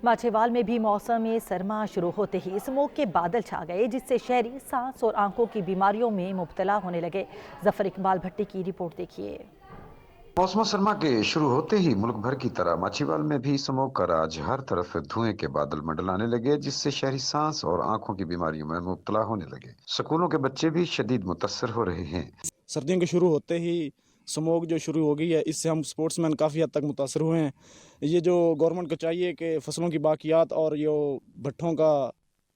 माछेवाल में भी मौसम सरमा शुरू होते ही स्मोक के बादल छा गए, जिससे शहरी सांस और आंखों की बीमारियों में मुब्तला होने लगे। जफर इकबाल भट्टी की रिपोर्ट देखिए। मौसम सरमा के शुरू होते ही मुल्क भर की तरह माछीवाल में भी स्मोक का राज, हर तरफ धुएं के बादल मंडलाने लगे, जिससे शहरी सांस और आंखों की बीमारियों में मुब्तला होने लगे। स्कूलों के बच्चे भी शदीद मुतासर हो रहे हैं। सर्दियों के शुरू होते ही स्मोक जो शुरू हो गई है, इससे हम स्पोर्ट्समैन काफ़ी हद तक मुतासर हुए हैं। ये जो गवर्नमेंट को चाहिए कि फसलों की बाकियात और ये भट्ठों का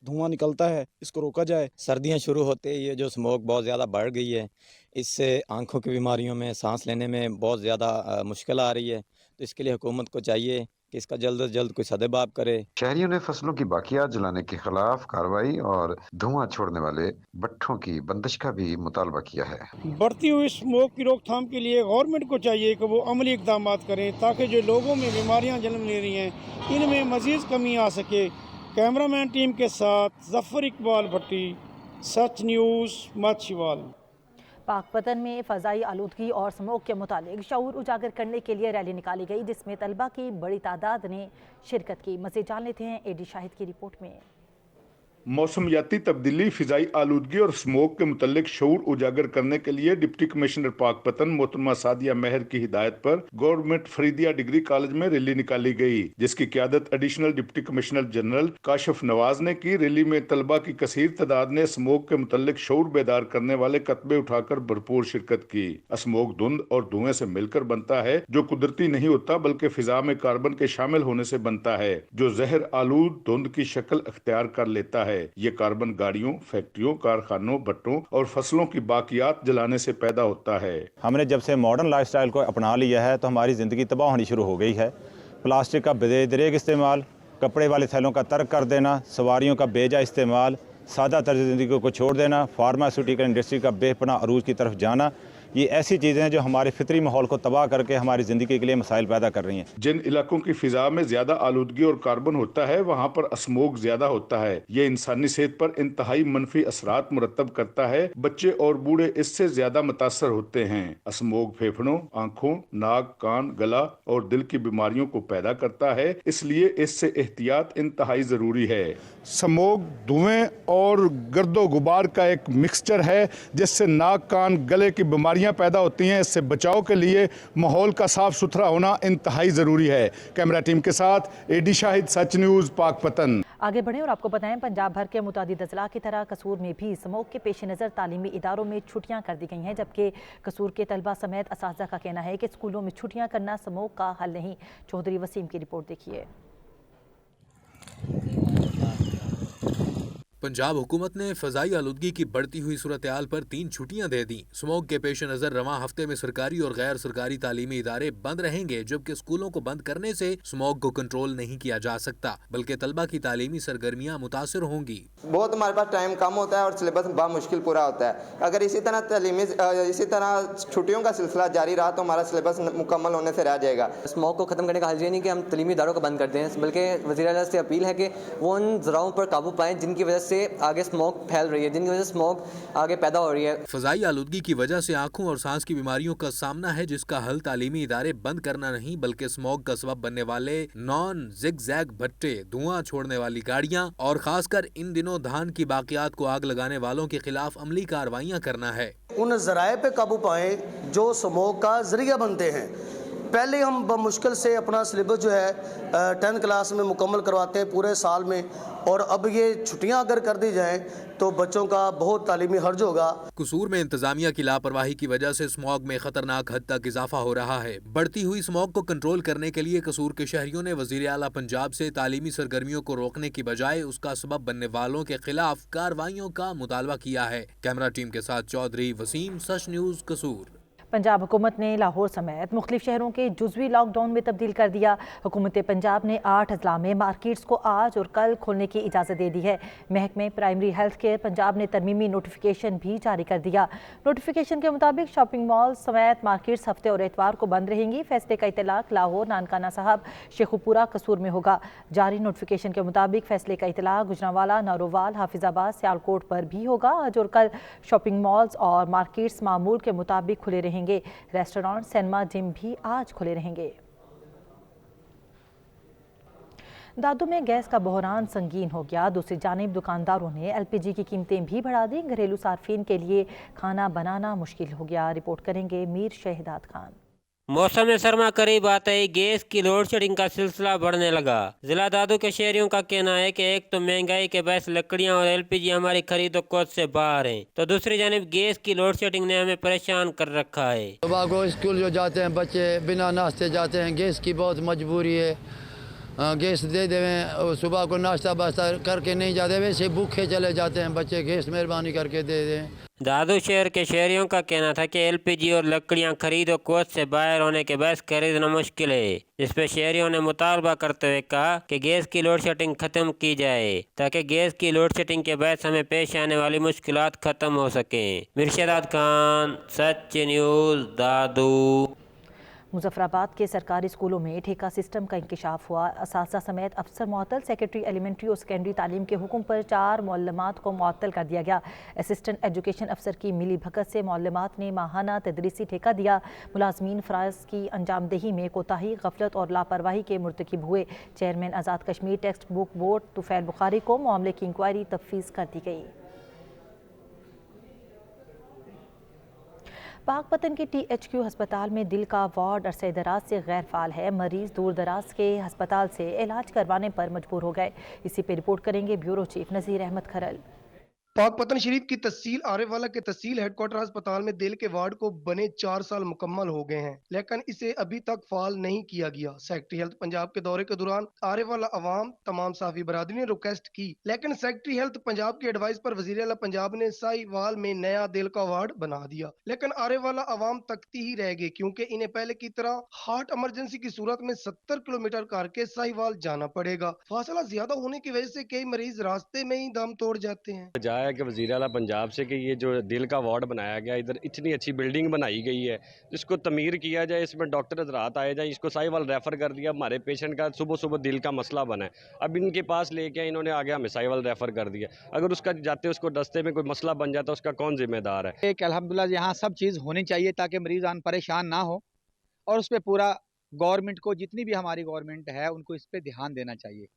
धुआं निकलता है, इसको रोका जाए। सर्दियां शुरू होते ही ये जो स्मोक बहुत ज़्यादा बढ़ गई है, इससे आंखों की बीमारियों में, सांस लेने में बहुत ज़्यादा मुश्किल आ रही है। तो इसके लिए हुकूमत को चाहिए कि इसका जल्द से जल्द कोई सदेबाब करे। शहरियों ने फसलों की बाकियात जलाने के खिलाफ कार्रवाई और धुआं छोड़ने वाले भट्ठों की बंदिश का भी मुतालबा किया है। बढ़ती हुई स्मोक की रोकथाम के लिए गवर्नमेंट को चाहिए कि वो अमली इक़दाम करें, ताकि जो लोगों में बीमारियां जन्म ले रही हैं इनमें मज़ीद कमी आ सके। कैमरामैन टीम के साथ जफर इकबाल भट्टी, सच न्यूज़, माछीवाल। पाकपतन में फ़ज़ाई आलूदगी और स्मोक के मुतालिक शऊर उजागर करने के लिए रैली निकाली गई, जिसमें तलबा की बड़ी तादाद ने शिरकत की। मज़ीद जान लेते हैं एडी शाहिद की रिपोर्ट में। मौसमियाती तब्दीली, फिजाई आलूदगी और स्मोक के मुतल्लिक शऊर उजागर करने के लिए डिप्टी कमिश्नर पाकपतन मोहतरमा सादिया मेहर की हिदायत पर गवर्नमेंट फरीदिया डिग्री कॉलेज में रैली निकाली गई, जिसकी क़ियादत additional deputy commissioner general Kashif Nawaz ने की। रैली में तलबा की कसीर तादाद ने स्मोक के मुतल्लिक शऊर बेदार करने वाले कतबे उठाकर भरपूर शिरकत की। स्मोक धुंध और धुएं से मिलकर बनता है, जो कुदरती नहीं होता बल्कि फिजा में कार्बन के शामिल होने से बनता है, जो जहर आलूद धुंध की शक्ल अख्तियार कर लेता है। ये कार्बन गाड़ियों, फैक्ट्रियों, कारखानों, भट्टों और फसलों की बाकियात जलाने से पैदा होता है। हमने जब से मॉडर्न लाइफस्टाइल को अपना लिया है तो हमारी ज़िंदगी तबाह होनी शुरू हो गई है। प्लास्टिक का बेदरेग इस्तेमाल, कपड़े वाले थैलों का तर्क कर देना, सवारियों का बेजा इस्तेमाल, सादा तर्ज ज़िंदगी को छोड़ देना, फार्मास्यूटिकल इंडस्ट्री का बेपनाह अरूज की तरफ जाना, ये ऐसी चीज़ें हैं जो हमारे फितरी माहौल को तबाह करके हमारी ज़िंदगी के लिए मसाइल पैदा कर रही हैं। जिन इलाकों की फिजा में ज़्यादा आलूदगी और कार्बन होता है, वहाँ पर स्मोक ज़्यादा होता है। ये इंसानी सेहत पर इंतहाई मनफी असरात मुरतब करता है। बच्चे और बूढ़े इससे ज़्यादा मुतासर होते हैं। स्मोक फेफड़ों, आँखों, नाक, कान, गला और दिल की बीमारियों को पैदा करता है, इसलिए इससे एहतियात इंतहाई ज़रूरी है। स्मोक धुएं और गर्दो गुबार का एक मिक्सचर है, जिससे नाक, कान, गले की बीमारियां पैदा होती हैं। इससे बचाव के लिए माहौल का साफ सुथरा होना इंतहाई ज़रूरी है। कैमरा टीम के साथ एडी शाहिद, सच न्यूज़, पाकपतन। आगे बढ़ें और आपको बताएं, पंजाब भर के मुतादिद अजला की तरह कसूर में भी स्मोक के पेश नज़र तालीमी इदारों में छुट्टियां कर दी गई हैं, जबकि कसूर के तलबा समेत असातिज़ा का कहना है कि स्कूलों में छुट्टियां करना स्मोक का हल नहीं। चौधरी वसीम की रिपोर्ट देखिए। पंजाब हुकूमत ने फ़ज़ाई आलूदगी की बढ़ती हुई सूरत हाल पर 3 छुट्टियां दे दी। स्मोक के पेश नज़र रवां हफ्ते में सरकारी और गैर सरकारी तालीमी इदारे बंद रहेंगे, जबकि स्कूलों को बंद करने से स्मोक को कंट्रोल नहीं किया जा सकता, बल्कि तलबा की तालीमी सरगर्मियां मुतासर होंगी। बहुत हमारे पास टाइम कम होता है और सिलेबस बामुश्किल पूरा होता है। अगर इसी तरह छुट्टियों का सिलसिला जारी रहा तो हमारा सिलेबस मुकम्मल होने से रह जाएगा। स्मोक को ख़त्म करने का हल ये नहीं कि हम तालीमी इदारों को बंद कर दें, बल्कि वज़ीर-ए-आला से अपील है कि वो उन ज़राओं पर काबू पाएँ जिनकी वजह से आगे स्मोक फैल रही है, जिनकी वजह से स्मोक आगे पैदा हो रही है। फ़ज़ाई आलूदगी की वजह से आंखों और सांस की बीमारियों का सामना है, जिसका हल तालीमी इदारे बंद करना नहीं बल्कि स्मोक का सबब बनने वाले नॉन जिग-जैग भट्टे, धुआं छोड़ने वाली गाड़ियां और खासकर इन दिनों धान की बाकियात को आग लगाने वालों के खिलाफ अमली कार्रवाइयां करना है। उन ज़राए पे काबू पाएं जो स्मोक का जरिया बनते हैं। पहले हम बमुश्किल से अपना सिलेबस जो है 10th क्लास में मुकम्मल करवाते हैं पूरे साल में, और अब ये छुट्टियां अगर कर दी जाएं तो बच्चों का बहुत तालीमी हर्ज होगा। कसूर में इंतजामिया की लापरवाही की वजह से स्मोक में खतरनाक हद तक इजाफा हो रहा है। बढ़ती हुई स्मोक को कंट्रोल करने के लिए कसूर के शहरियों ने वजीर आला पंजाब से तालीमी सरगर्मियों को रोकने की बजाय उसका सबब बनने वालों के खिलाफ कार्रवाइयों का मुतालबा किया है। कैमरा टीम के साथ चौधरी वसीम, सच न्यूज़, कसूर। पंजाब हुकूमत ने लाहौर समेत मुख्तलिफ शहरों के जुज़वी लॉकडाउन में तब्दील कर दिया। हुकूमत पंजाब ने 8 अजला में मार्केट्स को आज और कल खोलने की इजाज़त दे दी है। महकमे प्राइमरी हेल्थ केयर पंजाब ने तरमीमी नोटिफिकेशन भी जारी कर दिया। नोटिफिकेशन के मुताबिक शॉपिंग मॉल समेत मार्केट्स हफ्ते और एतवार को बंद रहेंगी। फैसले का इतलाक लाहौर, नानकाना साहब, शेखुपुरा, कसूर में होगा। जारी नोटिफिकेशन के मुताबिक फैसले का इतलाक गुजरांवाला, नारोवाल, हाफिजाबाद, सियालकोट पर भी होगा। आज और कल शॉपिंग मॉल्स और मार्केट्स मामूल के मुताबिक खुले रहेंगे। रेस्टोरेंट, सिनेमा, जिम भी आज खुले रहेंगे। दादू में गैस का बहरान संगीन हो गया। दूसरी जानिब दुकानदारों ने LPG की कीमतें भी बढ़ा दी। घरेलू सार्फिन के लिए खाना बनाना मुश्किल हो गया। रिपोर्ट करेंगे मीर शहदाद खान। मौसम सरमा करीब आते ही गैस की लोड शेडिंग का सिलसिला बढ़ने लगा। जिला दादू के शहरियों का कहना है कि एक तो महंगाई के बायस लकड़ियां और LPG हमारी खरीदो कोत से बाहर हैं, तो दूसरी जानिब गैस की लोड शेडिंग ने हमें परेशान कर रखा है। सुबह को स्कूल जो जाते हैं बच्चे बिना नाश्ते जाते हैं, गैस की बहुत मजबूरी है। गैस दे देवें, सुबह को नाश्ता वास्ता करके नहीं जाते, वैसे भूखे चले जाते हैं बच्चे, गैस मेहरबानी करके दे दें। दादू शहर के शहरियों का कहना था कि LPG और लकड़ियां खरीदो कोत से बाहर होने के बायस खरीदना मुश्किल है, जिस पर शहरियों ने मुतालबा करते हुए कहा कि गैस की लोड शेडिंग खत्म की जाए ताकि गैस की लोड शेडिंग के बायस हमें पेश आने वाली मुश्किलात खत्म हो सके। मिर्शदाद खान, सच न्यूज़, दादू। मुजफ्फराबाद के सरकारी स्कूलों में ठेका सिस्टम का इंकशाफ हुआ। असातिज़ा समेत अफसर मुअत्तल। सेक्रेटरी एलिमेंट्री और सेकेंडरी तालीम के हुक्म पर 4 मुअल्लिमात को मुअत्तल कर दिया गया। असिस्टेंट एजुकेशन अफसर की मिली भगत से मुअल्लिमात ने माहाना तदरीसी ठेका दिया। मुलाजमीन फ़राइज़ की अंजामदही में कोताही, गफलत और लापरवाही के मुर्तकिब हुए। Chairman Azad Kashmir text book board Tufail Bukhari को मामले की इंक्वायरी तफवीज़ कर दी गई। पाकपतन के THQ हस्पताल में दिल का वार्ड अरसे दराज से गैर फाल है। मरीज दूर दराज के हस्पताल से इलाज करवाने पर मजबूर हो गए। इसी पे रिपोर्ट करेंगे ब्यूरो चीफ नज़ीर अहमद खरल। पाकपतन शरीफ की तहसील आरेवाला के तहसील हेडक्वार्टर अस्पताल में दिल के वार्ड को बने 4 साल मुकम्मल हो गए हैं, लेकिन इसे अभी तक फाल नहीं किया गया। सेक्रेटरी हेल्थ पंजाब के दौरे के दौरान आरेवाला अवाम तमाम साफी बरादरी ने रिक्वेस्ट की, लेकिन सेक्रेटरी हेल्थ पंजाब के एडवाइस पर वजीर आला पंजाब ने साहिवाल में नया दिल का वार्ड बना दिया। लेकिन आरेवाला अवाम तकती ही रह गए, क्योंकि इन्हें पहले की तरह हार्ट इमरजेंसी की सूरत में 70 किलोमीटर करके साहिवाल जाना पड़ेगा। फासला ज्यादा होने की वजह से कई मरीज रास्ते में ही दम तोड़ जाते हैं। है कि वज़ीर आला पंजाब से कि ये जो दिल का वार्ड बनाया गया, इधर इतनी अच्छी बिल्डिंग बनाई गई है, इसको तमीर किया जाए, इसमें डॉक्टर हज़रात आए जाए। इसको साहिवाल रेफ़र कर दिया। हमारे पेशेंट का सुबह सुबह दिल का मसला बना है, अब इनके पास लेके आए, इन्होंने आगे हमें साहिवाल रेफ़र कर दिया। अगर उसका जाते उसको दस्ते में कोई मसला बन जाता है, उसका कौन जिम्मेदार है? एक अल्हम्दुलिल्लाह यहाँ सब चीज़ होनी चाहिए ताकि मरीज़ आन परेशान ना हो, और उस पर पूरा गवर्नमेंट को, जितनी भी हमारी गवर्नमेंट है, उनको इस पर ध्यान देना चाहिए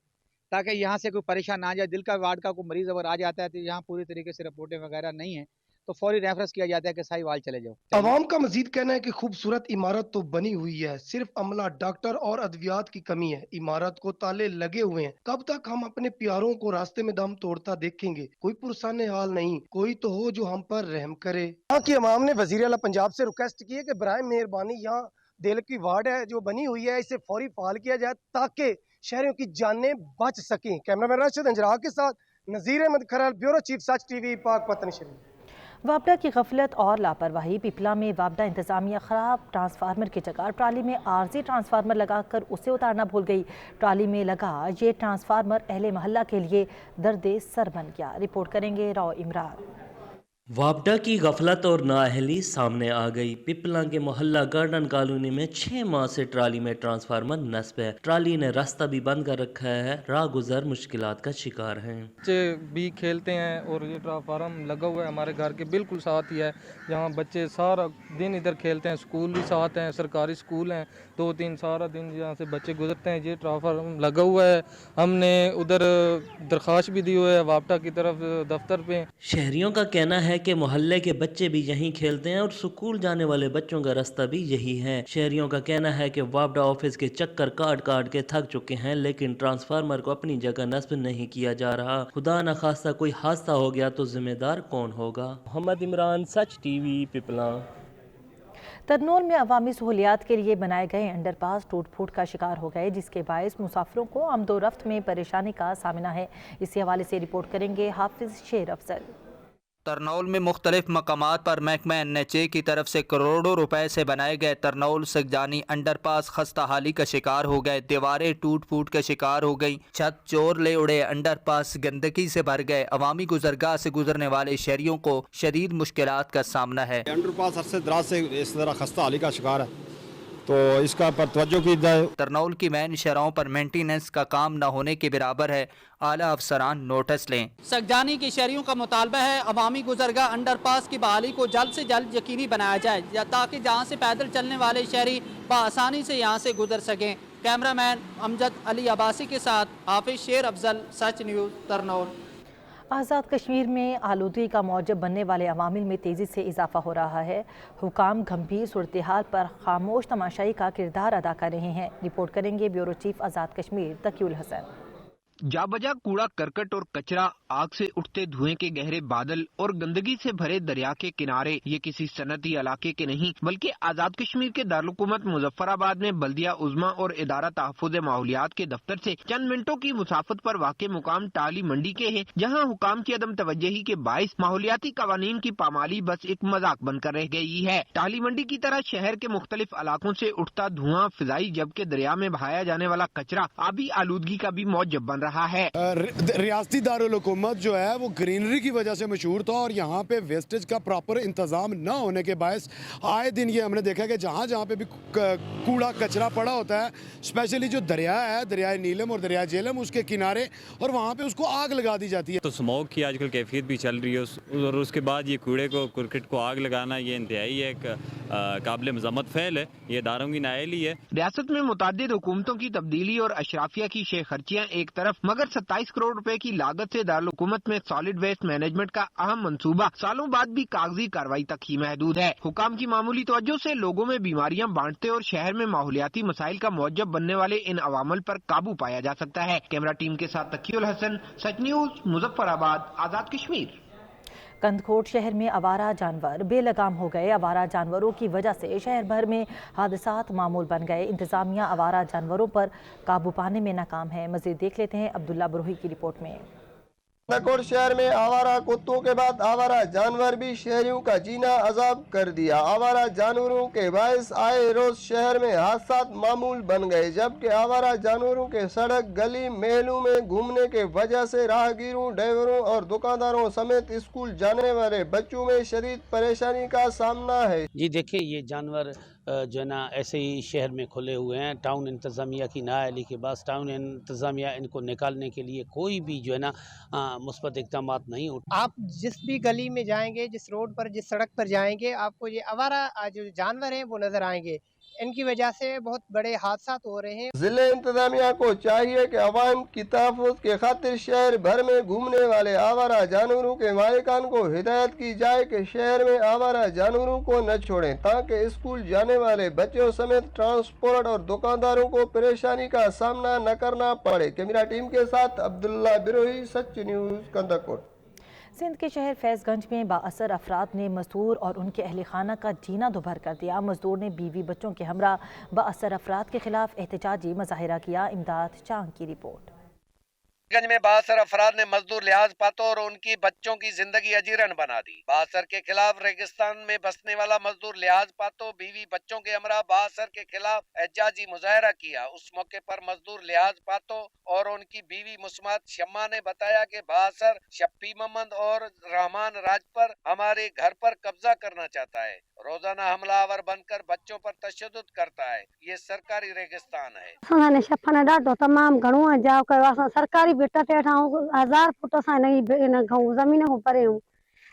ताकि यहाँ से कोई परेशान ना आ जाए। दिल का वार्ड का कोई मरीज़ अगर आ जाता है तो यहाँ पूरी तरीके से रिपोर्टें वगैरह नहीं है तो फौरी रेफरेंस किया जाता है कि साहिवाल चले जाओ। अवाम का मजीद कहना है कि खूबसूरत इमारत तो बनी हुई है, सिर्फ अमला, डॉक्टर और अद्वियात की कमी है। इमारत को ताले लगे हुए हैं। कब तक हम अपने प्यारों को रास्ते में दम तोड़ता देखेंगे? कोई पुरसाने हाल नहीं, कोई तो हो जो हम पर रहम करे। यहाँ की अवाम ने वजीर आला पंजाब से रिक्वेस्ट की है कि बराए मेहरबानी यहाँ दिल की वार्ड है जो बनी हुई है, इसे फौरी फाल किया जाए ताकि शहरियों की जानें बच सकें। कैमरामैन राशिद अंजरा के साथ नज़ीर अहमद खरल, ब्यूरो चीफ सच टीवी, पाकपतन शरीफ। वापडा की गफलत और लापरवाही। पिपला में वापडा इंतजामिया खराब ट्रांसफार्मर की जगह ट्राली में आर्जी ट्रांसफार्मर लगाकर उसे उतारना भूल गई। ट्राली में लगा ये ट्रांसफार्मर अहले महल्ला के लिए दर्द सर बन गया। रिपोर्ट करेंगे रॉ इमरान। वापडा की गफलत और नाअहली सामने आ गई। पिपला के मोहल्ला गार्डन कॉलोनी में 6 माह से ट्राली में ट्रांसफार्मर नस्ब है। ट्राली ने रास्ता भी बंद कर रखा है, राह गुजर मुश्किलात का शिकार हैं। बच्चे भी खेलते हैं और ये ट्रांसफार्मर लगा हुआ है हमारे घर के बिल्कुल साथ ही है, जहाँ बच्चे सारा दिन इधर खेलते हैं। स्कूल भी साथ हैं, सरकारी स्कूल हैं, 2-3 सारा दिन यहाँ से बच्चे गुजरते हैं। ये ट्रांसफार्मर लगा हुआ है, हमने उधर दरख्वास्त भी दी हुई है वापडा की तरफ दफ्तर पे। शहरियों का कहना है कि मोहल्ले के बच्चे भी यहीं खेलते हैं और स्कूल जाने वाले बच्चों का रास्ता भी यही है। शहरियों का कहना है कि वापडा ऑफिस के चक्कर काट काट के थक चुके हैं, लेकिन ट्रांसफार्मर को अपनी जगह नस्ब नहीं किया जा रहा। खुदा न खास्ता कोई हादसा हो गया तो जिम्मेदार कौन होगा? मोहम्मद इमरान, सच टीवी, पिपला। तरनोल में अवामी सहूलियात के लिए बनाए गए अंडरपास टूट फूट का शिकार हो गए, जिसके बायस मुसाफिरों को आमदोरफ्त में परेशानी का सामना है। इसी हवाले से रिपोर्ट करेंगे हाफिज शेर अफजल। तरनौल में मुख्तलिफ मकामात पर महकमा NHA की तरफ से करोड़ों रुपए से बनाए गए तरनौल सगजानी अंडरपास खस्ता हाली का शिकार हो गए। दीवारें टूट फूट का शिकार हो गई, छत चोर ले उड़े, अंडरपास गंदगी से भर गए। अवामी गुजरगाह से गुजरने वाले शहरियों को शदीद मुश्किलात का सामना है। अंडरपास अरसे दराज से इस तरह खस्ता हाली का शिकार है, तो इसका पर तवज्जो की जाए। तरनौल की मेन शहरों पर मेंटेनेंस का काम न होने के बराबर है, आला अफसरान नोटिस लें। सगजानी के शहरियों का मुतालबा है अवामी गुजरगाह अंडरपास की बहाली को जल्द से जल्द यकीनी बनाया जाए ताकि जहाँ से पैदल चलने वाले शहरी बआसानी से यहाँ से गुजर सकें। कैमरामैन अमजद अली अब्बासी के साथ हाफिज शेर अफजल, सच न्यूज़, तरनौल। आज़ाद कश्मीर में आलूदगी का मौजब बनने वाले अवामिल में तेज़ी से इजाफा हो रहा है। हुकाम गंभीर सूरत हाल पर खामोश तमाशाई का किरदार अदा कर रहे हैं। रिपोर्ट करेंगे ब्यूरो चीफ आज़ाद कश्मीर तकीउल हसन। जाबजा कूड़ा करकट और कचरा, आग से उठते धुएं के गहरे बादल और गंदगी से भरे दरिया के किनारे, ये किसी सनती इलाके के नहीं बल्कि आजाद कश्मीर के दारुलहुकूमत मुजफ्फराबाद में बल्दिया उज़्मा और इदारा तहफ़्फ़ुज़ माहौलियात के दफ्तर से चंद मिनटों की मुसाफत पर वाक़े मुकाम टाली मंडी के हैं, जहाँ हुकाम की अदम तवज्जही के बाइस माहौलियाती कवानीन की पामाली बस एक मजाक बनकर रह गई है। टाली मंडी की तरह शहर के मुख्तलिफ इलाकों से उठता धुआं फिजाई जबकि दरिया में बहाया जाने वाला कचरा आबी आलूदगी का भी मौजब बन रहा है। रियासती दारुल हुकूमत जो है वो ग्रीनरी की वजह से मशहूर था और यहाँ पे वेस्टेज का प्रॉपर इंतजाम न होने के बायस आए दिन ये हमने देखा कि जहाँ जहाँ पे भी कूड़ा कचरा पड़ा होता है, स्पेशली जो दरिया है, दरियाए नीलम और दरिया जेलम, उसके किनारे, और वहाँ पे उसको आग लगा दी जाती है। तो स्मोक की आजकल कैफियत भी चल रही है और उसके बाद ये कूड़े को क्रिकेट को आग लगाना ये इंतहाई एक काबिल मज़म्मत फ़ैल है, ये दारों की नाअहली है। रियासत में मुतादिद हुकूमतों की तब्दीली और अशराफिया की शे खर्चियाँ एक तरफ, मगर 27 करोड़ रुपए की लागत से दारुल हुकूमत में सॉलिड वेस्ट मैनेजमेंट का अहम मंसूबा सालों बाद भी कागजी कार्रवाई तक ही महदूद है। हुकाम की मामूली तवज्जो से लोगों में बीमारियां बांटते और शहर में माहौलियाती मसाइल का मौजब बनने वाले इन अवामल पर काबू पाया जा सकता है। कैमरा टीम के साथ तकीउल हसन, सच न्यूज़, मुजफ्फराबाद, आजाद कश्मीर। कंदकोट शहर में आवारा जानवर बेलगाम हो गए। आवारा जानवरों की वजह से शहर भर में हादसात मामूल बन गए। इंतजामिया आवारा जानवरों पर काबू पाने में नाकाम है। मजीद देख लेते हैं अब्दुल्ला बरोही की रिपोर्ट में। कंदकोट शहर में आवारा कुत्तों के बाद आवारा जानवर भी शहरियों का जीना अजाब कर दिया। आवारा जानवरों के बायस आए रोज शहर में हादसात मामूल बन गए, जबकि आवारा जानवरों के सड़क गली महलों में घूमने के वजह से राहगीरों, ड्राइवरों और दुकानदारों समेत स्कूल जाने वाले बच्चों में शदीद परेशानी का सामना है। जी देखिए, ये जानवर जो है ना ऐसे ही शहर में खुले हुए हैं। टाउन इंतज़ामिया की नाअहली के बाद टाउन इंतज़ामिया इनको निकालने के लिए कोई भी जो है ना मुस्बत इक़दाम नहीं उठा। आप जिस भी गली में जाएंगे, जिस रोड पर, जिस सड़क पर जाएंगे, आपको ये आवारा जो जानवर हैं वो नजर आएंगे। इनकी वजह से बहुत बड़े हादसा हो रहे हैं। जिले इंतजामिया को चाहिए कि अवाम की तहफ़्फ़ुज़ के खातिर शहर भर में घूमने वाले आवारा जानवरों के मालिकान को हिदायत की जाए कि शहर में आवारा जानवरों को न छोड़ें, ताकि स्कूल जाने वाले बच्चों समेत ट्रांसपोर्ट और दुकानदारों को परेशानी का सामना न करना पड़े। कैमरा टीम के साथ अब्दुल्ला बिरोही, सच न्यूज़, कंदकोट। सिंध के शहर फैज़गंज में बाअसर अफराद ने मजदूर और उनके अहल खाना का जीना दुभर कर दिया। मजदूर ने बीवी बच्चों के हमरा बाअसर अफराद के खिलाफ एहतजाजी मुजाहिरा किया। इमदाद चांग की रिपोर्ट। गंज में बासर अफराद ने मजदूर लिहाज पातो और उनकी बच्चों की जिंदगी अजीरन बना दी। बासर के खिलाफ रेगिस्तान में बसने वाला मजदूर लिहाज पातो बीवी बच्चों के हमरा बासर के खिलाफ एहतजाजी मुजाहिरा किया। उस मौके पर मजदूर लिहाज पातो और उनकी बीवी मुस्मात शम्मा ने बताया कि बासर शप्पी मोहम्मद और रहमान राज पर हमारे घर पर कब्जा करना चाहता है, रोजाना हमलावर बनकर बच्चों पर तशद्दुद करता है। ये सरकारी रेगिस्तान है। तमाम घणो जाओ कर सरकारी बेटा ते 1000 फुट असां इन ज़मीन को परे हूं।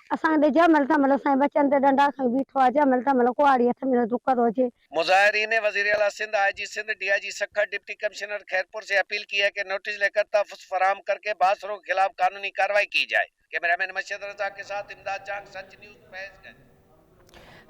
असां दे जा मिलता मतलब असां बच्चन ते डंडा खई बीठो आ, जा मिलता मतलब कुआड़ी हथ में दुक्कत हो जे। मुजाहिरीन ने वज़ीर आला Sindh, IG Sindh, DIG Sukkur, deputy commissioner Khairpur से अपील की है कि नोटिस लेकर तहफ़्फ़ुज़ फराहम करके बासरों के खिलाफ कानूनी कार्रवाई की जाए। कैमरामैन मशहद रजा के साथ इमदाद चांग, सच न्यूज़, फैज़गंज।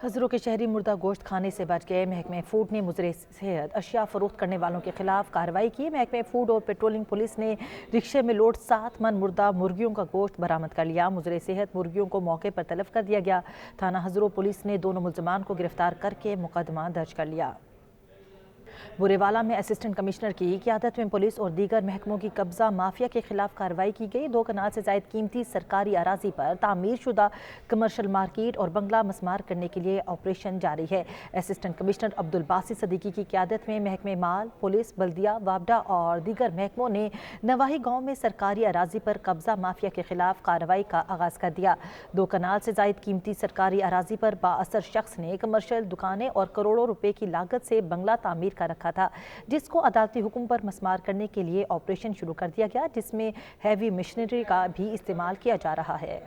हज़रों के शहरी मुर्दा गोश्त खाने से बच गए। महकमे फूड ने मुजरे सेहत अशिया फरोख्त करने वालों के खिलाफ कार्रवाई की। महकमे फूड और पेट्रोलिंग पुलिस ने रिक्शे में लोड 7 मन मुर्दा मुर्गियों का गोश्त बरामद कर लिया। मुजरे सेहत मुर्गियों को मौके पर तलब कर दिया गया। थाना हज़रों पुलिस ने दोनों मुल्ज़मान को गिरफ्तार करके मुकदमा दर्ज कर लिया। बुरेवाला में असिस्टेंट कमिश्नर की क़यादत में पुलिस और दीगर महकमों की कब्जा माफिया के खिलाफ कार्रवाई की गई। 2 कनाल से ज़ायद कीमती सरकारी अराजी पर तामीर शुदा कमर्शल मार्केट और बंगला मस्मार करने के लिए ऑपरेशन जारी है। असिस्टेंट कमिश्नर अब्दुल बासित सदीकी की क़यादत में महकमे माल, पुलिस, बल्दिया, वापडा और दीगर महकमों ने नवाही गाँव में सरकारी अराजी पर कब्जा माफिया के खिलाफ कार्रवाई का आगाज़ कर दिया। 2 कनाल से ज़ायद कीमती सरकारी अराजी पर बाअसर शख्स ने कमर्शल दुकानें और करोड़ों रुपए की लागत से बंगला तामीर कर रखा था, जिसको अदालती हुक्म पर मस्मार करने के लिए ऑपरेशन शुरू कर दिया गया, जिसमें हैवी मशीनरी का भी इस्तेमाल किया जा रहा है।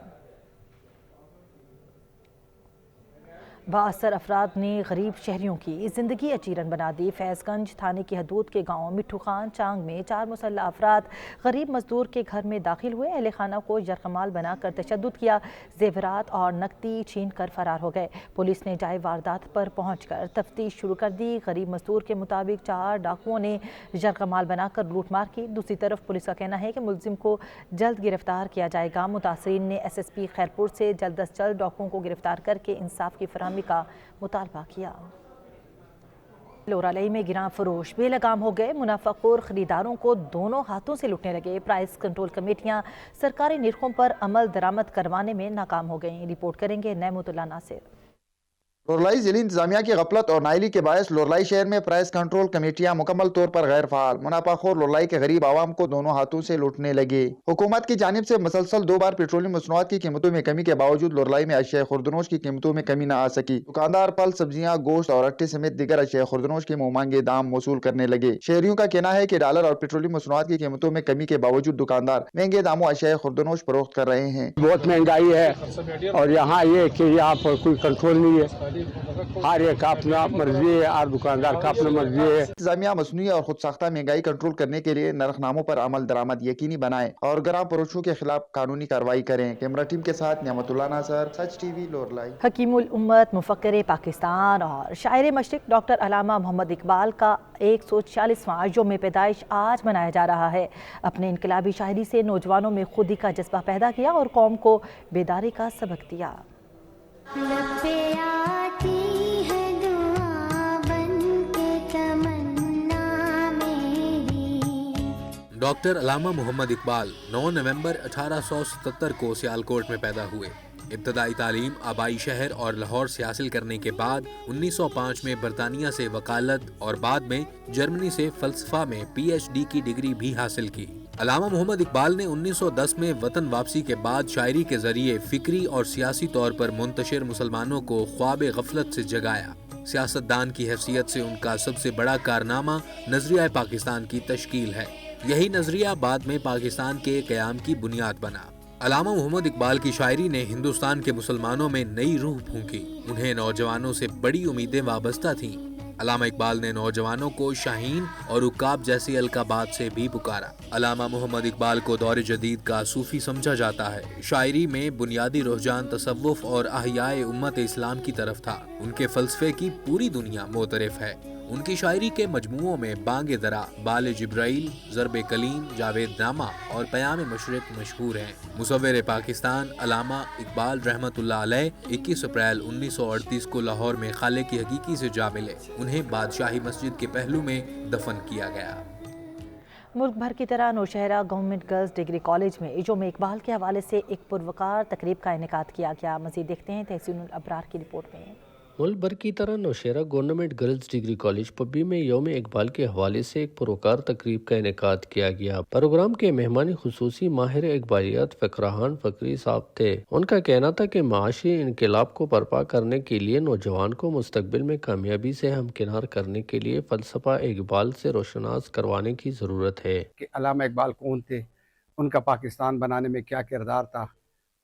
बाअसर अफराद ने गरीब शहरियों की ज़िंदगी अजीरन बना दी। फैज़गंज थाने की हदूद के गांव मिट्ठू खान चांग में 4 मुसल्लह अफराद गरीब मजदूर के घर में दाखिल हुए। अहले खाना को यरगमाल बनाकर तशद्दुद किया, जेवरात और नकदी छीन कर फरार हो गए। पुलिस ने जाए वारदात पर पहुंचकर तफ्तीश शुरू कर दी। गरीब मजदूर के मुताबिक 4 डाकुओं ने यरगमाल बनाकर लूटमार की। दूसरी तरफ पुलिस का कहना है कि मुलजिम को जल्द गिरफ्तार किया जाएगा। मुतासरीन ने SSP खैरपुर से जल्द अज जल्द डाकुओं को गिरफ्तार करके इंसाफ की फराहमी का मुतालबा किया। लोरालई में गिरां फरोश बेलगाम हो गए। मुनाफाखोर खरीदारों को दोनों हाथों से लूटने लगे। प्राइस कंट्रोल कमेटियां सरकारी निर्खों पर अमल दरामद करवाने में नाकाम हो गईं। रिपोर्ट करेंगे नैमुतुल्लाह नासिर। लोरलाई जिली इंतजामिया की गफलत और नाइली के बायस लोरलाई शहर में प्राइस कंट्रोल कमेटियां मुकम्मल तौर पर गैर फाल। मुनाफाखोर लोरलाई के गरीब आवाम को दोनों हाथों से लूटने लगे। हुकूमत की जानिब से मुसलसल 2 बार पेट्रोलियम मसनूआत की कीमतों में कमी के बावजूद लोरलाई में अशिया खुर्दनोश की कीमतों में कमी न आ सकी। दुकानदार फल, सब्जियां, गोश्त और अट्टे समेत दीगर अशिया खुर्दनोश के मुंहमांगे दाम वसूल करने लगे। शहरियों का कहना है कि डॉलर और पेट्रोलियम मसनूआत की कीमतों में कमी के बावजूद दुकानदार महंगे दामों अशिया खुर्दनोश फरोख्त कर रहे हैं। बहुत महंगाई है और यहाँ ये कि यहाँ पर कोई कंट्रोल नहीं है। हर एक अपना मर्जी है और दुकानदार का अपना मर्जी है। इंतजामिया मसनूई और खुद साख्ता महंगाई कंट्रोल करने के लिए नरखनामों पर अमल दरामद यकीनी बनाए और गरां फरोशों के खिलाफ कानूनी कार्रवाई करें। कैमरा टीम के साथ नियामतुल्लाह नासर, सच TV लोरलाई। हकीमुल उम्मत, मुफक्किर पाकिस्तान और शायर मशरिक डॉक्टर अलामा मोहम्मद इकबाल का 146वां यौम पैदाइश आज मनाया जा रहा है। अपने इनकलाबी शायरी से नौजवानों में खुदी का जज्बा पैदा किया और कौम को बेदारी का सबक दिया। डॉक्टर अलामा मोहम्मद इकबाल 9 नवंबर 1877 को सियालकोट में पैदा हुए। इब्तदाई तालीम आबाई शहर और लाहौर से हासिल करने के बाद 1905 में बरतानिया से वकालत और बाद में जर्मनी से फलसफा में PhD की डिग्री भी हासिल की। अलामा मोहम्मद इकबाल ने 1910 में वतन वापसी के बाद शायरी के जरिए फिक्री और सियासी तौर पर मुंतशिर मुसलमानों को ख्वाब गफलत से जगाया। सियासतदान की हैसियत से उनका सबसे बड़ा कारनामा नजरिया पाकिस्तान की तश्कील है। यही नजरिया बाद में पाकिस्तान के क़याम की बुनियाद बना। अलामा मोहम्मद इकबाल की शायरी ने हिंदुस्तान के मुसलमानों में नई रूह फूंकी। उन्हें नौजवानों से बड़ी उम्मीदें वाबस्ता थीं। अलामा इकबाल ने नौजवानों को शाहीन और उकाब जैसी अलकाबात से भी पुकारा। अलामा मोहम्मद इकबाल को दौर जदीद का सूफी समझा जाता है। शायरी में बुनियादी रुझान तसव्वुफ और अहयाए उम्मत इस्लाम की तरफ था। उनके फलसफे की पूरी दुनिया मोतरफ है। उनकी शायरी के मजमुओं में बांगे दरा, बाले जिब्राइल, ज़रबे कलीम, जावेद नामा और पयाम मशरिक मशहूर हैं। मुसव्विर पाकिस्तान अलामा इकबाल रहमतुल्लाह अलैह 21 अप्रैल 1938 को लाहौर में खाले की हकीकी से जा मिले। उन्हें बादशाही मस्जिद के पहलू में दफन किया गया। मुल्क भर की तरह Nowshera government girls degree college में यौम इकबाल के हवाले से एक पुरवकार तकरीब का इनेकाद किया गया। मज़ीद देखते हैं तहसीनुल अबरार की रिपोर्ट में। मुल्क भर की तरह Nowshera government girls degree college Pabbi में यौम इकबाल के हवाले से एक पुरवकार तकरीब का इनेकाद किया गया। प्रोग्राम के मेहमान खुसूसी माहिर इकबालियात फ़कराहान फ़करी साहब थे। उनका कहना था कि माशी इनकलाब को बर्पा करने के लिए नौजवान को मुस्तकबिल में कामयाबी से हमकिनार करने के लिए फ़लसफ़ा इकबाल से रोशनास करवाने की ज़रूरत है। कि अल्लामा इकबाल कौन थे, उनका पाकिस्तान बनाने में क्या किरदार था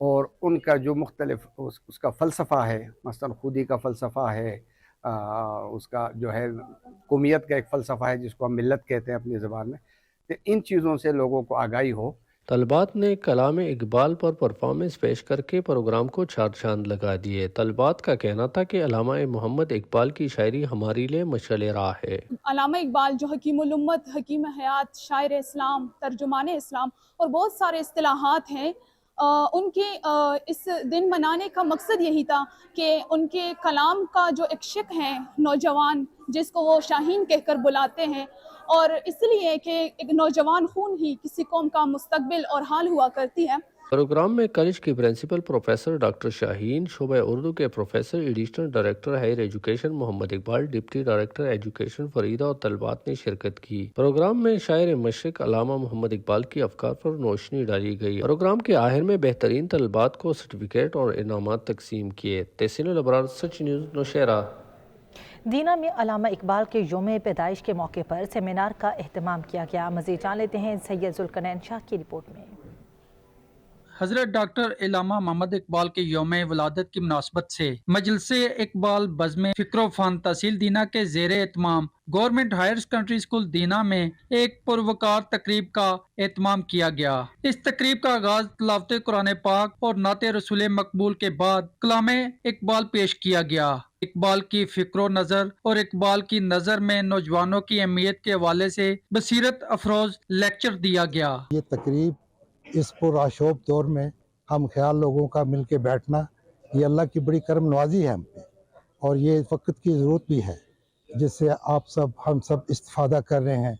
और उनका जो मुख्तलिफ उसका फ़लसफ़ा है, मसलन खुदी का फ़लसफ़ा है, उसका जो है कौमियत का एक फ़लसफ़ा है जिसको हम मिल्लत कहते हैं अपनी ज़बान में, तो इन चीज़ों से लोगों को आगाही हो। तलबात ने कलाम इकबाल पर परफॉर्मेंस पेश करके प्रोग्राम को चार चांद लगा दिए। तलबात का कहना था कि अल्लामा मोहम्मद इकबाल की शायरी हमारे लिए मशअल राह है। अल्लामा इकबाल जो हकीमुल उम्मत, हकीम हयात, शायर इस्लाम, तर्जुमान इस्लाम और बहुत सारे इस्तिलाहात हैं, उनके इस दिन मनाने का मकसद यही था कि उनके कलाम का जो एक शिक है नौजवान, जिसको वो शाहीन कहकर बुलाते हैं, और इसलिए कि एक नौजवान खून ही किसी कौम का मुस्तकबिल और हाल हुआ करती है। प्रोग्राम में कॉलेज की प्रिंसिपल प्रोफेसर डॉक्टर शाहीन, शोबा उर्दू के professor additional director higher education Mohammad Iqbal, deputy director education Farida और तलबात ने शिरकत की। प्रोग्राम में शायर मशरिक अल्लामा मोहम्मद इकबाल की अफकार पर रोशनी डाली गई। प्रोग्राम के आखिर में बेहतरीन तलबात को सर्टिफिकेट और इनामात तकसीम किए। तहसीन अबरार, सच न्यूज़, नौशहरा। दीना में अल्लामा इकबाल के यौम पैदाइश के मौके पर सेमिनार का एहतमाम किया गया। मज़ीद जान लेते हैं सैयद जुल्करनैन शाह की रिपोर्ट में। हज़रत डॉक्टर अल्लामा मोहम्मद इकबाल के यौम वलादत की मुनासबत से मजलिसे इकबाल बज़्म फ़िक्र फ़न तहसील दीना के ज़ेरे एहतमाम गवर्नमेंट हायर सेकेंडरी स्कूल दीना में एक पुरवकार तकरीब का एहतमाम किया गया। इस तकरीब का आगाज तिलावत कुरान पाक और नाते रसूल मकबूल के बाद कलामे इकबाल पेश किया गया। इकबाल की फ़िक्र नज़र और इकबाल की नज़र में नौजवानों की अहमियत के हवाले से बसीरत अफरोज लेक्चर दिया गया। ये तकरीब इस पुराशोभ दौर में हम ख्याल लोगों का मिल के बैठना, ये अल्लाह की बड़ी करम नवाजी है हम पे, और ये वक्त की ज़रूरत भी है जिससे हम सब इस्तिफ़ादा कर रहे हैं।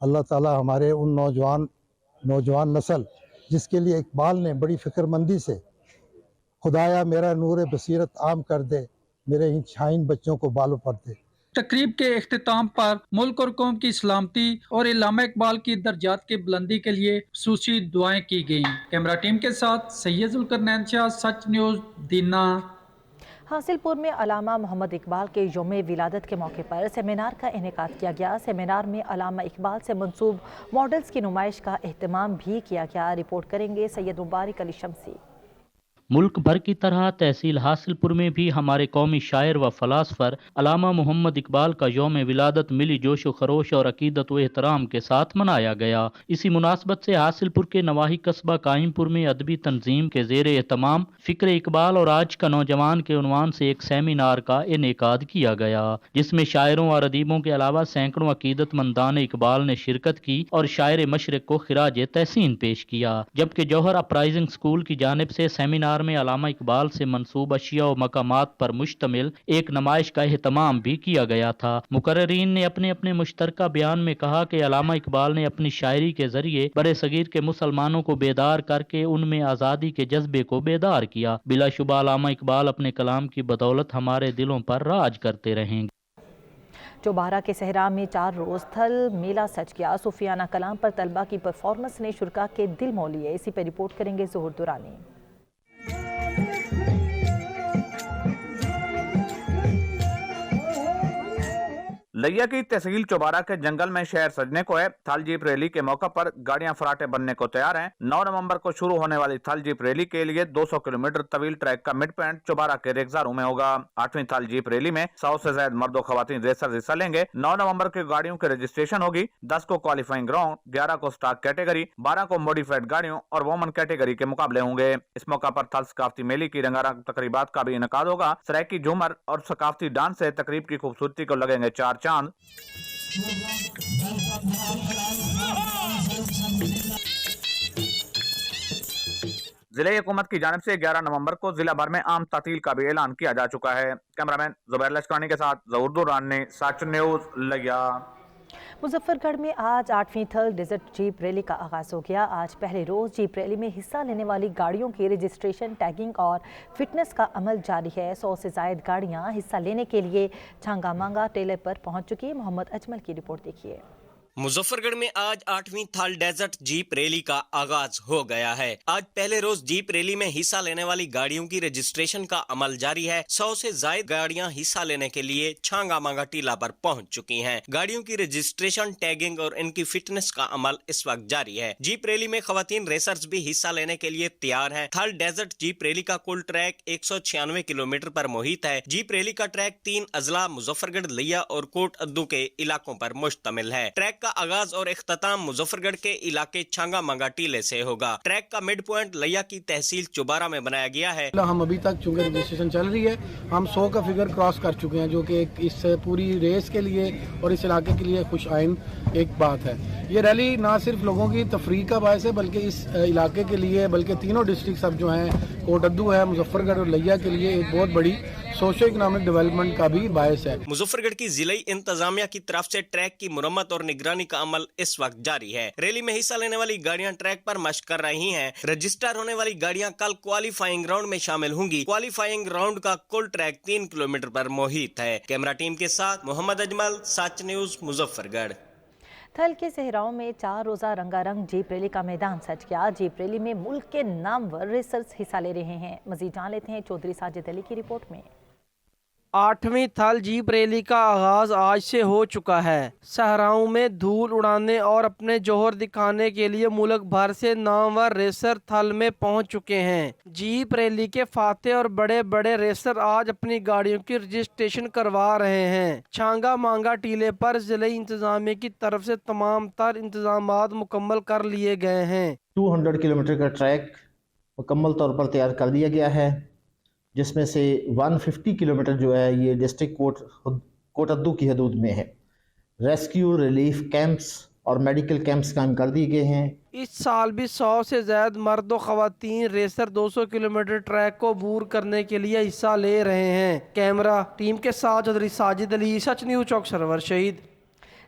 अल्लाह ताला हमारे उन नौजवान नस्ल जिसके लिए इकबाल ने बड़ी फ़िक्रमंदी से खुदाया मेरा नूर बसीरत आम कर दे, मेरे इन शाहीन बच्चों को बालों पर दे। तकरीब के इख्तिताम पर मुल्क और कौम की सलामती और अल्लामा इकबाल की दर्जात की बुलंदी के लिए खुसूसी दुआएं की गईं। कैमरा टीम के साथ सैयद जुल्करनैन शाह, सच न्यूज़, दीना। हासिलपुर में अल्लामा मोहम्मद इकबाल के यौम विलादत के मौके पर सेमिनार का इनेकाद किया गया। सेमिनार में अल्लामा इकबाल से मंसूब मॉडल्स की नुमाइश का एहतमाम भी किया गया। रिपोर्ट करेंगे सैयद मुबारक अली शमसी। मुल्क भर की तरह तहसील हासिलपुर में भी हमारे कौमी शायर व फलासफर अल्लामा मोहम्मद इकबाल का यौम विलादत मिली जोश व खरोश और अकीदत व एहतराम के साथ मनाया गया। इसी मुनासबत से हासिलपुर के नवाही कस्बा कायमपुर में अदबी तंजीम के ज़ेर एहतमाम फ़िक्र इकबाल और आज का नौजवान के उन्वान से एक सेमिनार का इनेकाद किया गया, जिसमें शायरों और अदीबों के अलावा सैकड़ों अकीदतमंदान इकबाल ने शिरकत की और शायर मशरिक को खिराज तहसीन पेश किया। जबकि जौहर अपराइजिंग स्कूल की जानिब से सेमिनार में अल्लामा इकबाल से मंसूब अशिया और मकामात पर मुश्तमिल एक नुमाइश का एहतमाम भी किया गया था। मुकर्ररीन ने अपने अपने मुश्तरका बयान में कहा कि अल्लामा इकबाल ने अपनी शायरी के जरिए बड़े सगीर के मुसलमानों को बेदार करके उनमें आज़ादी के जज्बे को बेदार किया। बिलाशुबा अल्लामा इकबाल अपने कलाम की बदौलत हमारे दिलों पर राज करते रहेंगे। चौबारा के सहरा में 4 रोज़ थल मेला सज गया। सूफियाना कलाम पर तलबा की परफॉर्मेंस ने शुरका के दिल मोह लिए। इसी पर रिपोर्ट करेंगे ज़ोहर दुरानी। लिया की तहसील चौबारा के जंगल में शहर सजने को है। थल जीप रैली के मौके पर गाड़ियां फराटे बनने को तैयार हैं। 9 नवंबर को शुरू होने वाली थल जीप रैली के लिए 200 किलोमीटर तवील ट्रैक का मिड पॉइंट चौबारा के रेगजारू में होगा। 8वीं थल जीप रैली में 100 से ज्यादा मर्द और खवातीन रेसर हिस्सा लेंगे। 9 नवंबर की गाड़ियों की रजिस्ट्रेशन होगी। 10 को क्वालिफाइंग राउंड, 11 को स्टाक कैटेगरी, 12 को मॉडिफाइड गाड़ियों और वोमन कैटेगरी के मुकाबले होंगे। इस मौका पर थल सकाफती मेले की रंगारंग तकरीबात का भी इनेकाद होगा। सरायकी झूमर और सकाफती डांस से तकरीब की खूबसूरती को लगेंगे 4 चांद। जिले हुकूमत की जानिब से 11 नवंबर को जिला भर में आम तातील का भी ऐलान किया जा चुका है। कैमरामैन जुबैर लश्करानी के साथ ज़हूर दुरान ने, सच न्यूज़, लिया। मुजफ्फरगढ़ में आज 8वीं थल डेजर्ट जीप रैली का आगाज़ हो गया। आज पहले रोज़ जीप रैली में हिस्सा लेने वाली गाड़ियों की रजिस्ट्रेशन, टैगिंग और फिटनेस का अमल जारी है। 100 से ज़ायद गाड़ियां हिस्सा लेने के लिए छांगा मांगा टेलर पर पहुंच चुकी। मोहम्मद अजमल की रिपोर्ट देखिए। मुजफ्फरगढ़ में आज 8वीं थल डेजर्ट जीप रैली का आगाज हो गया है। आज पहले रोज जीप रैली में हिस्सा लेने वाली गाड़ियों की रजिस्ट्रेशन का अमल जारी है। 100 से जायद गाड़ियां हिस्सा लेने के लिए छांगा मांगा टीला पर पहुंच चुकी हैं। गाड़ियों की रजिस्ट्रेशन, टैगिंग और इनकी फिटनेस का अमल इस वक्त जारी है। जीप रैली में खवातीन रेसर्स भी हिस्सा लेने के लिए तैयार है। थल डेजर्ट जीप रैली का कुल ट्रैक 196 किलोमीटर पर मुहित है। जीप रैली का ट्रैक 3 अजला मुजफ्फरगढ़, लिया और कोट अद्दू के इलाकों पर मुश्तमिल है। ट्रैक का आगाज और इख्तिताम मुजफ्फरगढ़ के इलाके छांगा मांगा टीले से होगा। ट्रैक का मिड पॉइंट लैया की तहसील चुबारा में बनाया गया है। हम अभी तक चूंकि रजिस्ट्रेशन चल रही है, हम 100 का फिगर क्रॉस कर चुके हैं, जो कि इस पूरी रेस के लिए और इस इलाके के लिए खुश आइन एक बात है। ये रैली ना सिर्फ लोगों की तफरीक का बायस है, बल्कि इस इलाके के लिए, बल्कि तीनों डिस्ट्रिक्ट सब जो हैं, कोटद्दू है, मुजफ्फरगढ़ और लैया के लिए एक बहुत बड़ी सोशो इकोनॉमिक डेवलपमेंट का भी बायस है। मुजफ्फरगढ़ की जिला इंतजामिया की तरफ से ट्रैक की मुरम्मत और निगरानी का अमल इस वक्त जारी है। रैली में हिस्सा लेने वाली गाड़ियां ट्रैक पर मशक कर रही हैं। रजिस्टर होने वाली गाड़ियां कल क्वालिफाइंग राउंड में शामिल होंगी। क्वालिफाइंग राउंड का कुल ट्रैक 3 किलोमीटर पर मोहित है। कैमरा टीम के साथ मोहम्मद अजमल, सच न्यूज, मुजफ्फरगढ़। थल के सहराओं में 4 रोज़ा रंगारंग जीप रैली का मैदान सज गया। जीप रैली में मुल्क के नामवर रेसर्स हिस्सा ले रहे हैं। मजीद जान लेते हैं चौधरी साजिद अली की रिपोर्ट में। 8वीं थल जीप रैली का आगाज आज से हो चुका है। सहराओं में धूल उड़ाने और अपने जोहर दिखाने के लिए मुल्क भर से नामवर रेसर थल में पहुंच चुके हैं। जीप रैली के फाते और बड़े बड़े रेसर आज अपनी गाड़ियों की रजिस्ट्रेशन करवा रहे हैं। छांगा मांगा टीले पर जिले इंतजामिया की तरफ से तमाम तर इंतजामात मुकम्मल कर लिए गए हैं। 200 किलोमीटर का ट्रैक मुकम्मल तौर पर तैयार कर दिया गया है, जिसमें से 150 किलोमीटर जो है ये डिस्ट्रिक्ट कोटद्दू की हदूद में है। रेस्क्यू, रिलीफ कैंप्स और मेडिकल कैंप्स कायम कर दिए गए हैं। इस साल भी 100 से ज्यादा मर्द और खवातीन रेसर 200 किलोमीटर ट्रैक को अबूर करने के लिए हिस्सा ले रहे हैं। कैमरा टीम के साथ चौधरी साजिद अली, सच न्यूज, चौक सरवर शहीद।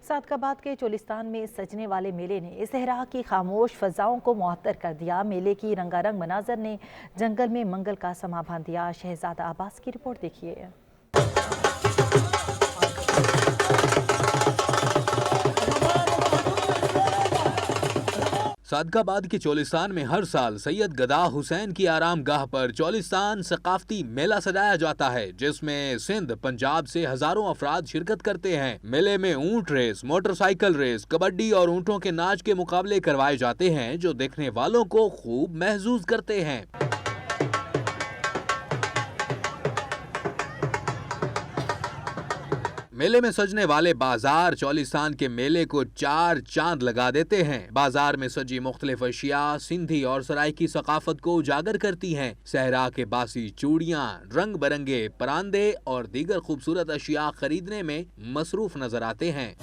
सादकाबाद के चोलिस्तान में सजने वाले मेले ने सहरा की खामोश फजाओं को मुअत्तर कर दिया। मेले की रंगारंग मनाजर ने जंगल में मंगल का समा बांध दिया। शहजादा अब्बास की रिपोर्ट देखिए। सादकाबाद के चोलिस्तान में हर साल सैयद गदा हुसैन की आराम गाह पर चोलिस्तान सकाफती मेला सजाया जाता है, जिसमें सिंध, पंजाब से हजारों अफराद शिरकत करते हैं। मेले में ऊंट रेस, मोटरसाइकिल रेस, कबड्डी और ऊंटों के नाच के मुकाबले करवाए जाते हैं, जो देखने वालों को खूब महसूस करते हैं। मेले में सजने वाले बाजार चोलिस्तान के मेले को 4 चांद लगा देते हैं। बाजार में सजी मुख्तलिफ अशिया सिंधी और सराइकी सकाफत को उजागर करती हैं। सहरा के बासी चूड़ियाँ, रंग बिरंगे परांदे और दीगर खूबसूरत अशिया खरीदने में मसरूफ नजर आते हैं।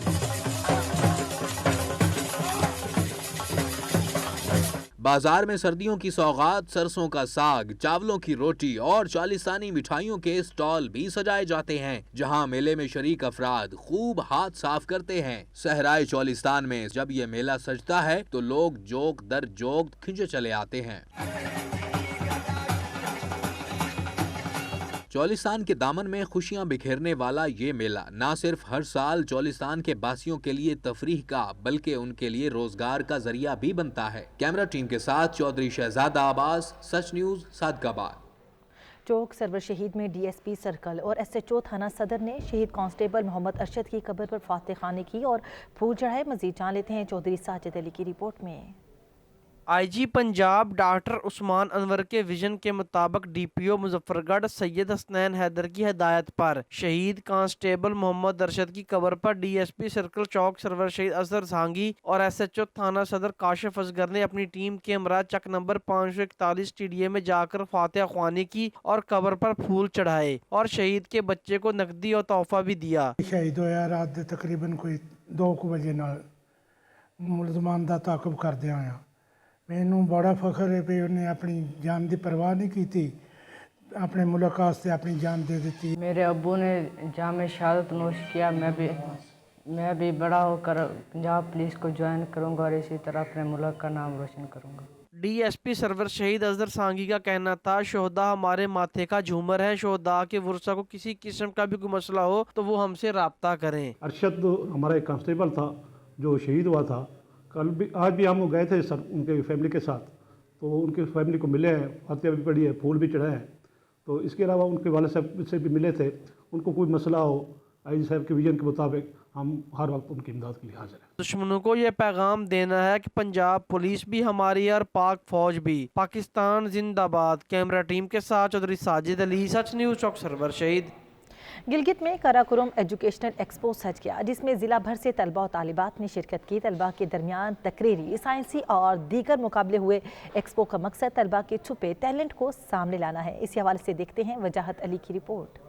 बाजार में सर्दियों की सौगात, सरसों का साग, चावलों की रोटी और चालिस्तानी मिठाइयों के स्टॉल भी सजाए जाते हैं, जहां मेले में शरीक अफराद खूब हाथ साफ करते हैं। सहराए चोलिस्तान में जब ये मेला सजता है तो लोग जोक दर जोक खिंचे चले आते हैं। चोलिस्तान के दामन में खुशियां बिखेरने वाला ये मेला न सिर्फ हर साल चोलिस्तान के बासियों के लिए तफरीह का, बल्कि उनके लिए रोजगार का जरिया भी बनता है। कैमरा टीम के साथ चौधरी शहजादा अब्बास, सच न्यूज, सादकाबाद। चौक सरवर शहीद में DSP सर्कल और SHO थाना सदर ने शहीद कांस्टेबल मोहम्मद अरशद की कब्र पर फातह खाने की और फूल चढ़ाए। मजीद जान लेते हैं चौधरी साजिद अली की रिपोर्ट में। IG पंजाब डॉक्टर उस्मान अनवर के विजन के मुताबिक DPO मुजफ्फरगढ़ सैयद हसनैन हैदर की हिदायत पर शहीद कांस्टेबल मोहम्मद अरशद की कब्र पर DSP सर्कल चौक सरवर शहीद असगर सांगी और SHO थाना सदर काशिफ असगर ने अपनी टीम के हमरा चक नंबर 541 TDA में जाकर फातिहा ख्वानी की और कब्र पर फूल चढ़ाए और शहीद के बच्चे को नकदी और तोहफा भी दिया। शहीद होया रात तकरीबन कोई 2 बजे नाल मुलजमान दा ताकब करदे आया। मैनू बड़ा फखर है भी उन्हें अपनी जान की परवाह नहीं की थी, अपने मुल्क वास्ते अपनी जान दे दी। मेरे अब्बू ने जामे शहादत नोश किया। मैं भी बड़ा होकर पंजाब पुलिस को ज्वाइन करूंगा और इसी तरह अपने मुल्क का नाम रोशन करूंगा। DSP सरवर शहीद असगर सांगी का कहना था, शोहदा हमारे माथे का झूमर है। शोहदा के वुरसा को किसी किस्म का भी कोई मसला हो तो वो हमसे राब्ता करें। अरशद हमारा एक कांस्टेबल था जो शहीद हुआ था। कल भी आज भी हम लोग गए थे सर उनके फैमिली के साथ, तो उनके फैमिली को मिले हैं, फातिहा भी पढ़ी है, फूल भी चढ़ाए हैं। तो इसके अलावा उनके वाले साहब से भी मिले थे, उनको कोई मसला हो IG साहब के विजन के मुताबिक हम हर वक्त उनकी इमदाद के लिए हाजिर हैं। दुश्मनों को यह पैगाम देना है कि पंजाब पुलिस भी हमारी और पाक फौज भी। पाकिस्तान जिंदाबाद। कैमरा टीम के साथ चौधरी साजिद अली, सच न्यूज, चौक सरवर शहीद। गिलगित में कराकोरम एजुकेशनल एक्सपो सज गया, जिसमें जिला भर से तलबा और तालिबात ने शिरकत की। तलबा के दरमियान तकरीरी, साइंसी और दीगर मुकाबले हुए। एक्सपो का मकसद तलबा के छुपे टैलेंट को सामने लाना है। इसी हवाले से देखते हैं वजाहत अली की रिपोर्ट।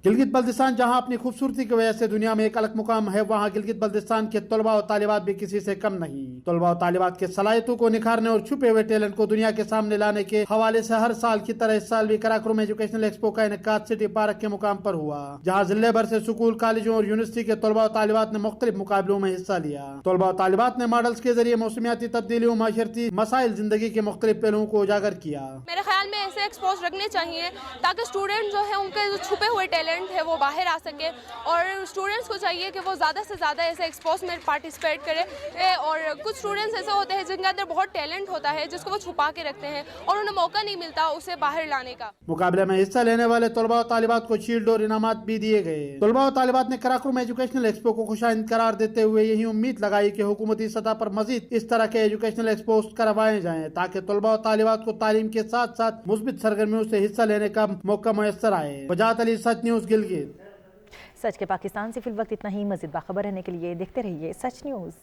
गिलगित बल्दिस्तान जहां अपनी खूबसूरती की वजह से दुनिया में एक अलग मुकाम है, वहां गिलगित बल्दिस्तान के तलबा और तालिबात भी किसी से कम नहीं। तलबा और तालिबात के सलाहियतों को निखारने और छुपे हुए टैलेंट को दुनिया के सामने लाने के हवाले से हर साल की तरह इस साल भी कराकोरम एजुकेशनल एक्सपो का इनेकाद सिटी पार्क के मुकाम पर हुआ, जहाँ जिले भर से स्कूल, कॉलेजों और यूनिवर्सिटी के तलबा और तालिबात ने मुख्तलिफ मुकाबलों में हिस्सा लिया। तलबा और तालिबात ने मॉडल्स के जरिए मौसमियाती तब्दीलियों, माशरती मसाइल, जिंदगी के मुख्तलिफ पहलुओं को उजागर किया। मेरे ख्याल में ऐसे एक्सपोज रखने चाहिए ताकि स्टूडेंट जो है उनके जो छुपे हुए टैलेंट है वो बाहर आ सके, और स्टूडेंट्स को चाहिए कि वो ज़्यादा से ज़्यादा ऐसे एक्सपोज में पार्टिसिपेट करें। और कुछ स्टूडेंट्स ऐसे होते हैं जिनके अंदर बहुत टैलेंट होता है, जिसको वो छुपा के रखते हैं और उन्हें मौका नहीं मिलता उसे बाहर लाने का। मुकाबले में हिस्सा लेने वाले तलबा और तालिबात को शील्ड और इनामात भी दिए गए। तलबा और तालिबात ने कराकोरम एजुकेशनल एक्सपो को खुशाइंद करार देते हुए यही उम्मीद लगाई कि हुकूमती सतह पर मजीद इस तरह के एजुकेशनल एक्सपोज करवाए जाएं, ताकि तलबा और तालिबात को तालीम के साथ साथ मुस्बित सरगर्मियों से हिस्सा लेने का मौका मुयस्सर आए। वजाहत अली, सच न्यूज़, गिलगित। सच के पाकिस्तान से फिल वक्त इतना ही। मज़ीद बाखबर रहने के लिए देखते रहिए सच न्यूज़।